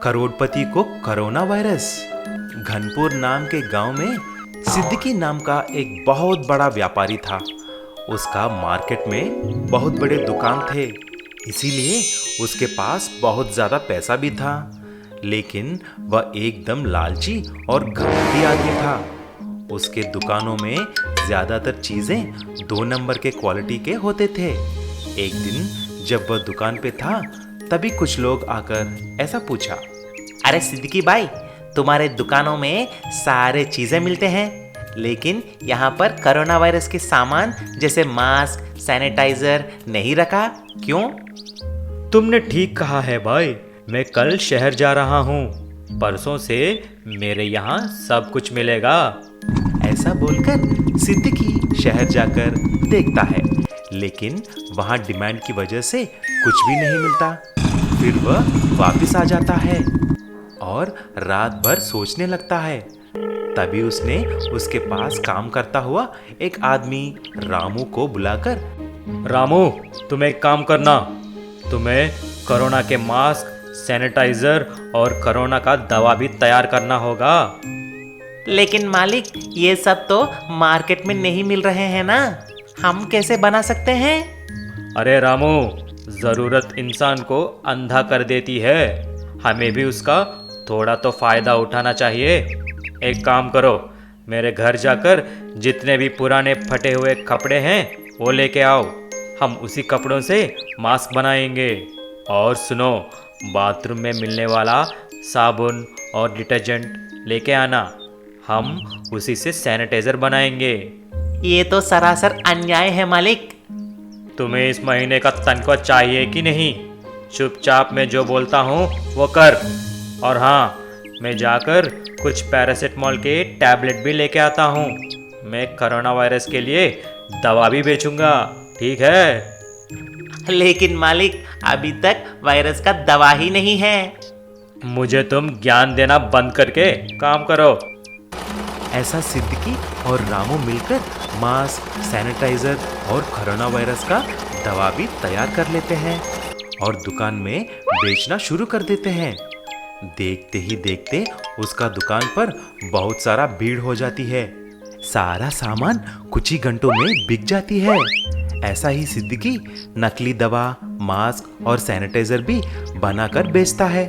करोड़पति को corona virus. Ghanpur नाम के गांव में सिद्दीकी नाम का एक बहुत बड़ा व्यापारी था। उसका मार्केट में बहुत बड़े दुकान थे, इसीलिए उसके पास बहुत ज़्यादा पैसा भी था। लेकिन वह एकदम लालची और घमंडी आदमी था। उसके दुकानों में ज़्यादातर चीज़ें 2 नंबर के क्वालिटी के होते थे। एक दिन जब वह दुकान पे था, तभी कुछ लोग आकर ऐसा पूछा, अरे सिद्दीकी भाई, तुम्हारे दुकानों में सारे चीजें मिलते हैं, लेकिन यहाँ पर कोरोना वायरस के सामान जैसे मास्क, सैनिटाइजर नहीं रखा, क्यों? तुमने ठीक कहा है भाई, मैं कल शहर जा रहा हूँ। परसों से मेरे यहाँ सब कुछ मिलेगा। ऐसा बोलकर सिद्दीकी शहर जाकर देखता है, लेकिन वहाँ डिमांड की वजह से कुछ भी नहीं मिलता। फिर वह वापस आ जाता है और रात भर सोचने लगता है। तभी उसने उसके पास काम करता हुआ एक आदमी रामू को बुलाकर, रामू, तुम एक काम करना, तुम्हें कोरोना के मास्क, सैनिटाइजर और कोरोना का दवा भी तैयार करना होगा। लेकिन मालिक, ये सब तो मार्केट में नहीं मिल रहे हैं ना, हम कैसे बना सकते हैं? अरे रामू, ज़रूरत इंसान को अंधा कर देती है, हमें भी उसका थोड़ा तो फायदा उठाना चाहिए। एक काम करो, मेरे घर जाकर जितने भी पुराने फटे हुए कपड़े हैं वो लेके आओ, हम उसी कपड़ों से मास्क बनाएंगे। और सुनो, बाथरूम में मिलने वाला साबुन और डिटर्जेंट लेके आना, हम उसी से सैनिटाइजर बनाएंगे। ये तो सरासर अन्याय है मालिक। तुम्हें इस महीने का तनख्वाह चाहिए कि नहीं? चुपचाप मैं जो बोलता हूँ वो कर। और हाँ, मैं जाकर कुछ पैरासिटामोल के टैबलेट भी लेके आता हूँ। मैं कोरोना वायरस के लिए दवा भी बेचूंगा, ठीक है? लेकिन मालिक, अभी तक वायरस का दवा ही नहीं है। मुझे तुम ज्ञान देना बंद करके काम करो। ऐसा सिद्दीकी और रामू मिलकर मास्क, सैनिटाइजर और कोरोना वायरस का दवा भी तैयार कर लेते हैं और दुकान में बेचना शुरू कर देते हैं। देखते ही देखते उसका दुकान पर बहुत सारा भीड़ हो जाती है। सारा सामान कुछ ही घंटों में बिक जाती है। ऐसा ही सिद्दीकी नकली दवा, मास्क और सैनिटाइजर भी बनाकर बेचता है।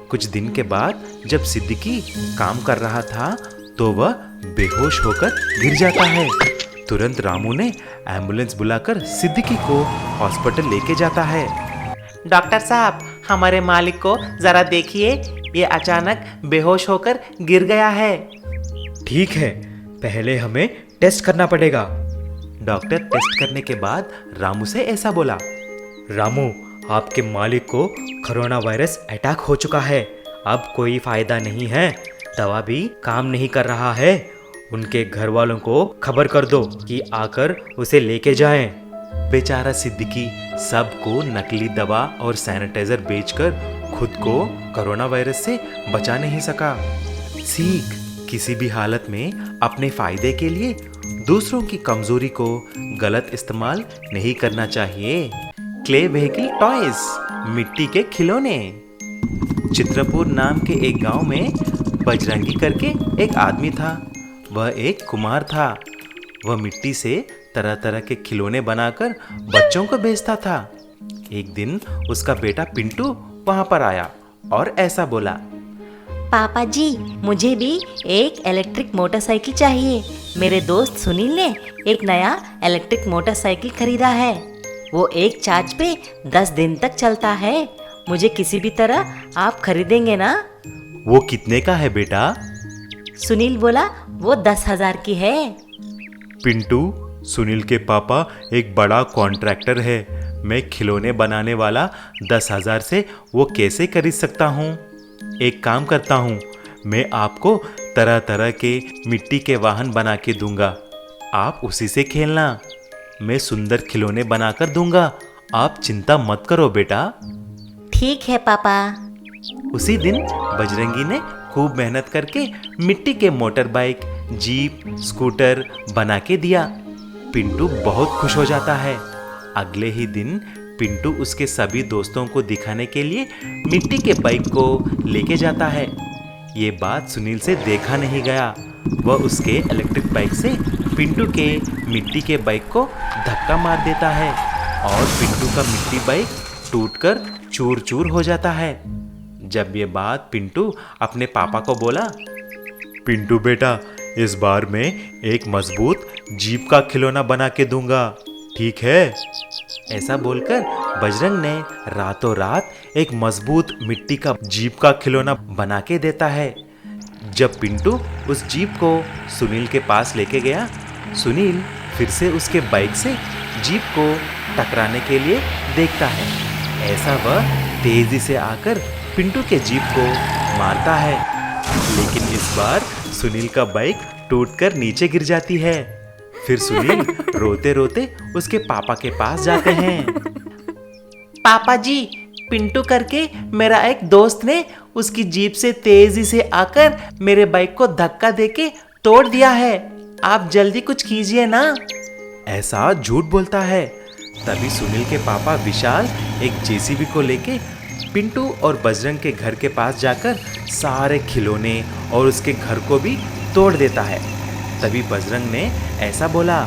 कुछ दिन के बाद जब सिद्दीकी काम कर रहा था, तो वह बेहोश होकर गिर जाता है। तुरंत रामू ने एम्बुलेंस बुलाकर सिद्दीकी को हॉस्पिटल लेके जाता है। डॉक्टर साहब, हमारे मालिक को जरा देखिए, ये अचानक बेहोश होकर गिर गया है। ठीक है, पहले हमें टेस्ट करना पड़ेगा। डॉक्टर टेस्ट करने के बाद रामू से ऐसा बोला, रामू, आपके मालिक को कोरोना वायरस अटैक हो चुका है। अब कोई फायदा नहीं है, दवा भी काम नहीं कर रहा है। उनके घर वालों को खबर कर दो कि आकर उसे लेके जाएं। बेचारा सिद्दीकी सबको नकली दवा और सैनिटाइजर बेचकर खुद को कोरोना वायरस से बचा नहीं सका। सीख, किसी भी हालत में अपने फायदे के लिए दूसरों की कमजोरी को गलत इस्तेमाल नहीं करना चाहिए। क्ले व्हीकल टॉयज, मिट्टी के खिलौने। चित्रपुर नाम के एक गांव में बजरंगी करके एक आदमी था। वह एक कुम्हार था। वह मिट्टी से तरह तरह के खिलौने बनाकर बच्चों को बेचता था। एक दिन उसका बेटा पिंटू वहां पर आया और ऐसा बोला, पापा जी, मुझे भी एक इलेक्ट्रिक मोटरसाइकिल चाहिए। मेरे दोस्त सुनील ने एक नया इलेक्ट्रिक मोटरसाइकिल खरीदा है। वो एक चार्ज पे 10 दिन तक चलता है। मुझे किसी भी तरह आप खरीदेंगे ना? वो कितने का है बेटा? सुनील बोला, वो 10,000 की है। पिंटू, सुनील के पापा एक बड़ा कॉन्ट्रैक्टर है। मैं खिलौने बनाने वाला 10,000 से वो कैसे खरीद सकता हूँ? एक काम करता हूँ, मैं आपको तरह तरह के मिट्टी के वाहन बना के दूंगा, आप उसी से खेलना। मैं सुंदर खिलौने बनाकर दूंगा, आप चिंता मत करो बेटा। ठीक है पापा। उसी दिन बजरंगी ने खूब मेहनत करके मिट्टी के मोटर बाइक, जीप, स्कूटर बना के दिया। पिंटू बहुत खुश हो जाता है। अगले ही दिन पिंटू उसके सभी दोस्तों को दिखाने के लिए मिट्टी के बाइक को लेके जाता है। ये बात सुनील से देखा नहीं गया। वह उसके इलेक्ट्रिक बाइक से पिंटू के मिट्टी के बाइक को धक्का मार देता है और पिंटू का मिट्टी बाइक टूटकर चूर चूर हो जाता है। जब ये बात पिंटू अपने पापा को बोला, पिंटू बेटा, इस बार मैं एक मजबूत जीप का खिलौना बना के दूंगा, ठीक है? ऐसा बोलकर बजरंग ने रातों रात एक मजबूत मिट्टी का जीप का खिलौना बना के देता है। जब पिंटू उस जीप को सुनील के पास लेके गया, सुनील फिर से उसके बाइक से जीप को टकराने के लिए देखता है। ऐसा वह तेजी से आकर पिंटू के जीप को मारता है, लेकिन इस बार सुनील का बाइक टूटकर नीचे गिर जाती है। फिर सुनील रोते रोते उसके पापा के पास जाते हैं। पापा जी, पिंटू करके मेरा एक दोस्त ने उसकी जीप से तेजी से आकर मेरे बाइक को धक्का देके तोड़ दिया है। आप जल्दी कुछ कीजिए ना। ऐसा झूठ बोलता है। तभी सुनील के पापा विशाल एक जेसीबी को लेके पिंटू और बजरंग के घर के पास जाकर सारे खिलौने और उसके घर को भी तोड़ देता है। तभी बजरंग ने ऐसा बोला,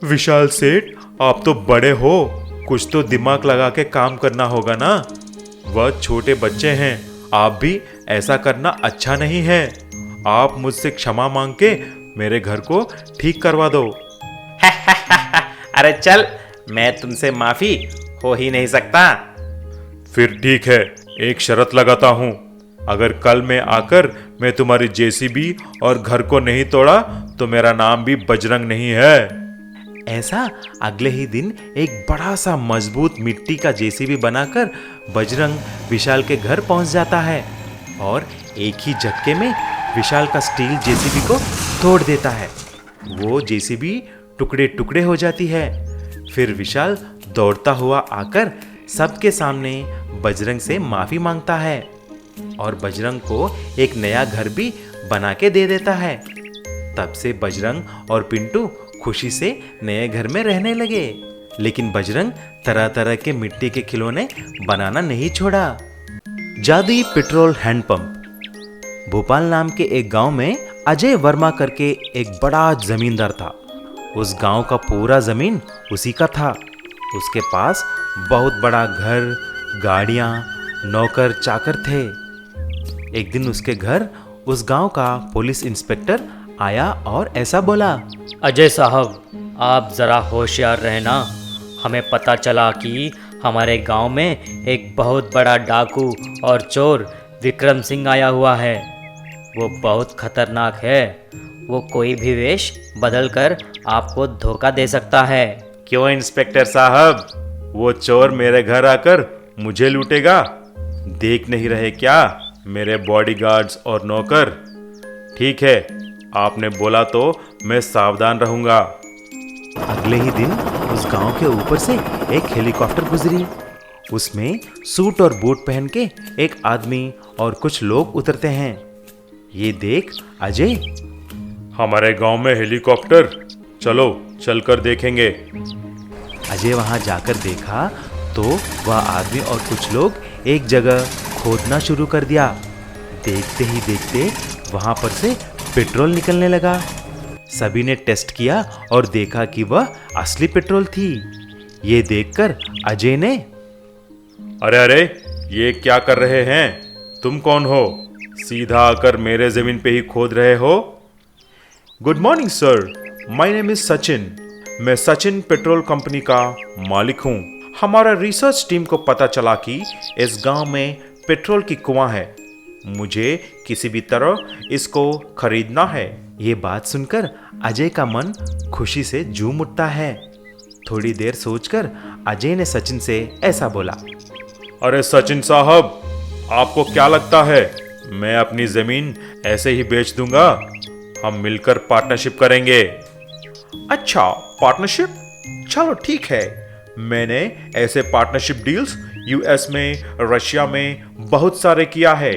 विशाल सेठ, आप तो बड़े हो, कुछ तो दिमाग लगा के काम करना होगा ना। वह छोटे बच्चे हैं, आप भी ऐसा करना अच्छा नहीं है। आप मुझसे क्षमा मांग के मेरे घर को ठीक करवा दो। अरे चल, मैं तुमसे माफी हो ही नहीं सकता। फिर ठीक है, एक शर्त लगाता हूँ। अगर कल मैं आकर मैं तुम्हारी जेसीबी और घर को नहीं तोड़ा तो मेरा नाम भी बजरंग नहीं है। ऐसा अगले ही दिन एक बड़ा सा मजबूत मिट्टी का जेसीबी बनाकर बजरंग विशाल के घर पहुंच जाता है और एक ही झटके में विशाल का स्टील जेसीबी को तोड़ देता है। वो जेसीबी टुकड़े टुकड़े हो जाती है। फिर विशाल दौड़ता हुआ आकर सबके सामने बजरंग से माफी मांगता है और बजरंग को एक नया घर भी बना के दे देता है। तब से बजरंग और पिंटू खुशी से नए घर में रहने लगे। लेकिन बजरंग तरह तरह के मिट्टी के खिलौने बनाना नहीं छोड़ा। जादुई पेट्रोल हैंडपंप। भोपाल नाम के एक गांव में अजय वर्मा करके एक बड़ा जमींदार था। उस गांव का पूरा जमीन उसी का था। उसके पास बहुत बड़ा घर, गाड़ियां, नौकर चाकर थे। एक दिन उसके घर उस गांव का पुलिस इंस्पेक्टर आया और ऐसा बोला, अजय साहब, आप ज़रा होशियार रहना। हमें पता चला कि हमारे गांव में एक बहुत बड़ा डाकू और चोर विक्रम सिंह आया हुआ है। वो बहुत खतरनाक है। वो कोई भी वेश बदल कर आपको धोखा दे सकता है। क्यों इंस्पेक्टर साहब, वो चोर मेरे घर आकर मुझे लूटेगा? देख नहीं रहे क्या मेरे बॉडीगार्ड्स और नौकर? ठीक है, आपने बोला तो मैं सावधान रहूंगा। अगले ही दिन उस गांव के ऊपर से एक हेलीकॉप्टर गुजरी। उसमें सूट और बूट पहन के एक आदमी और कुछ लोग उतरते हैं। ये देख अजय, हमारे गांव में हेलीकॉप्टर, चलो चलकर देखेंगे। अजय वहां जाकर देखा तो वह आदमी और कुछ लोग एक जगह खोदना शुरू कर दिया। देखते ही देखते वहां पर से पेट्रोल निकलने लगा। सभी ने टेस्ट किया और देखा कि वह असली पेट्रोल थी। ये देखकर अजय ने, अरे अरे, ये क्या कर रहे हैं? तुम कौन हो? सीधा आकर मेरे जमीन पे ही खोद रहे हो? Good morning sir, my name is Sachin. मैं सचिन पेट्रोल कंपनी का मालिक हूँ। हमारा रिसर्च टीम को पता चला कि इस गांव में पेट्रोल की कुआं है। मुझे किसी भी तरह इसको खरीदना है। ये बात सुनकर अजय का मन खुशी से झूम उठता है। थोड़ी देर सोचकर अजय ने सचिन से ऐसा बोला, अरे सचिन साहब, आपको क्या लगता है मैं अपनी जमीन ऐसे ही बेच दूंगा? हम मिलकर पार्टनरशिप करेंगे। अच्छा, पार्टनरशिप? चलो ठीक है। मैंने ऐसे पार्टनरशिप डील्स यूएस में, रशिया में बहुत सारे किया है।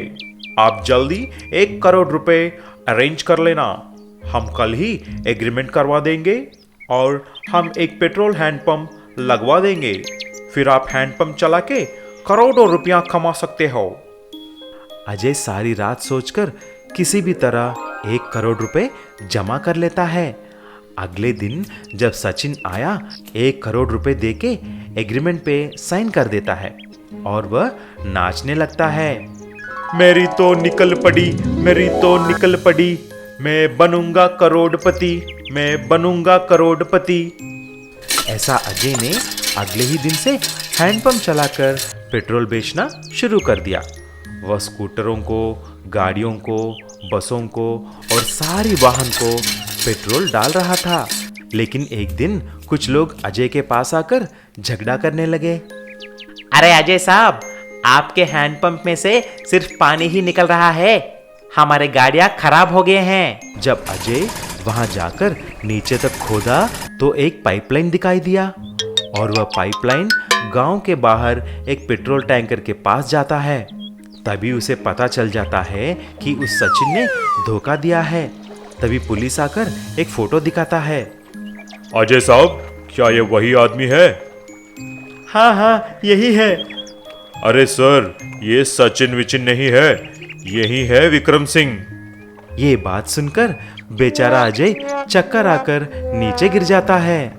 आप जल्दी 1 करोड़ रुपए अरेंज कर लेना। हम कल ही एग्रीमेंट करवा देंगे और हम एक पेट्रोल हैंडपंप लगवा देंगे। फिर आप हैंडपंप चला के करोड़ों रुपया कमा सकते हो। अजय सारी रात सोचकर किसी भी तरह 1 करोड़ रुपए जमा कर लेता है। अगले दिन जब सचिन आया 1 करोड़ रुपए देके एग्रीमेंट पे साइन कर देता है और वह नाचने लगता है। मेरी तो निकल पड़ी, मेरी तो निकल पड़ी, मैं बनूंगा करोड़पति, मैं बनूंगा करोड़पति। ऐसा अजय ने अगले ही दिन से हैंडपंप चलाकर पेट्रोल बेचना शुरू कर दिया। वह स्कूटरों को, गाड़ियों को, बसों को और सारी वाहन को पेट्रोल डाल रहा था। लेकिन एक दिन कुछ लोग अजय के पास आकर झगड़ा करने लगे। अरे अजय साहब, आपके हैंडपंप में से सिर्फ पानी ही निकल रहा है, हमारे गाड़ियां खराब हो गए हैं। जब अजय वहां जाकर नीचे तक खोदा तो एक पाइपलाइन दिखाई दिया और वह पाइपलाइन गांव के बाहर एक पेट्रोल टैंकर के पास जाता है। तभी उसे पता चल जाता है कि उस सचिन ने धोखा दिया है। तभी पुलिस आकर एक फोटो दिखाता है। अजय साहब, क्या ये वही आदमी है? हाँ हाँ, यही है। अरे सर, ये सचिन विचिन नहीं है, यही है विक्रम सिंह। ये बात सुनकर बेचारा अजय चक्कर आकर नीचे गिर जाता है।